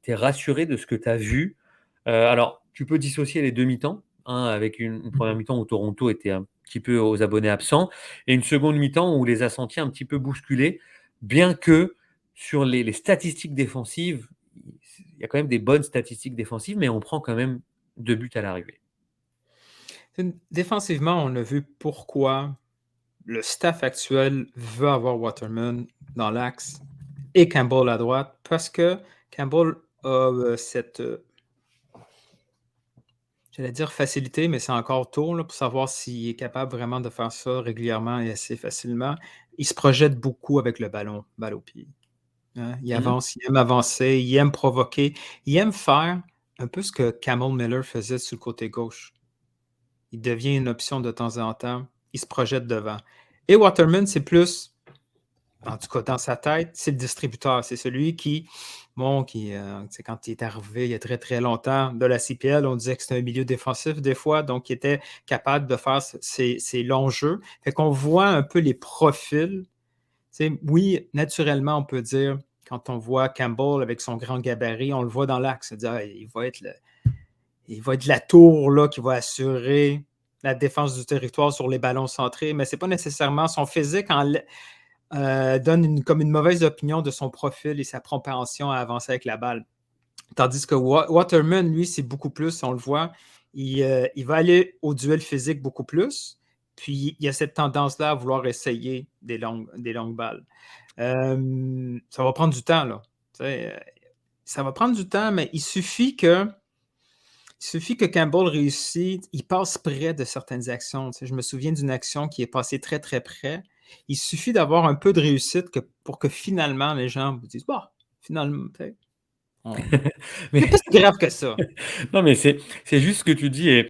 tu es rassuré de ce que tu as vu. Alors, tu peux dissocier les 2 mi-temps, hein, avec une Mmh. 1re mi-temps où Toronto était un petit peu aux abonnés absents et une seconde mi-temps où on les a sentis un petit peu bousculés, bien que sur les statistiques défensives, il y a quand même des bonnes statistiques défensives, mais on prend quand même 2 buts à l'arrivée. Défensivement, on a vu pourquoi le staff actuel veut avoir Waterman dans l'axe et Campbell à droite, parce que Campbell a, cette, j'allais dire facilité, mais c'est encore tôt là, pour savoir s'il est capable vraiment de faire ça régulièrement et assez facilement. Il se projette beaucoup avec le ballon, balle au pied, hein. Il Mmh. avance, il aime avancer, il aime provoquer, il aime faire un peu ce que Campbell Miller faisait sur le côté gauche. Il devient une option de temps en temps, il se projette devant et Waterman, c'est plus, en tout cas dans sa tête, c'est le distributeur. C'est celui qui, bon, qui, tu sais, quand il est arrivé il y a très, très longtemps de la CPL, on disait que c'était un milieu défensif des fois, donc il était capable de faire ces longs jeux. Fait qu'on voit un peu les profils. Tu sais, oui, naturellement, on peut dire, quand on voit Campbell avec son grand gabarit, on le voit dans l'axe, on dit: «Ah, il va être la tour là, qui va assurer la défense du territoire sur les ballons centrés», mais c'est pas nécessairement son physique donne comme une mauvaise opinion de son profil et sa propension à avancer avec la balle. Tandis que Waterman, lui, c'est beaucoup plus, on le voit, il va aller au duel physique beaucoup plus, puis il y a cette tendance-là à vouloir essayer des longues balles. Ça va prendre du temps, là. Tu sais, ça va prendre du temps, mais il suffit que Campbell réussisse, il passe près de certaines actions. Tu sais, je me souviens d'une action qui est passée très, très près. Il suffit d'avoir un peu de réussite pour que finalement les gens vous disent: «Bah, finalement, tu sais, on Mais c'est pas si grave que ça». non, mais c'est juste ce que tu dis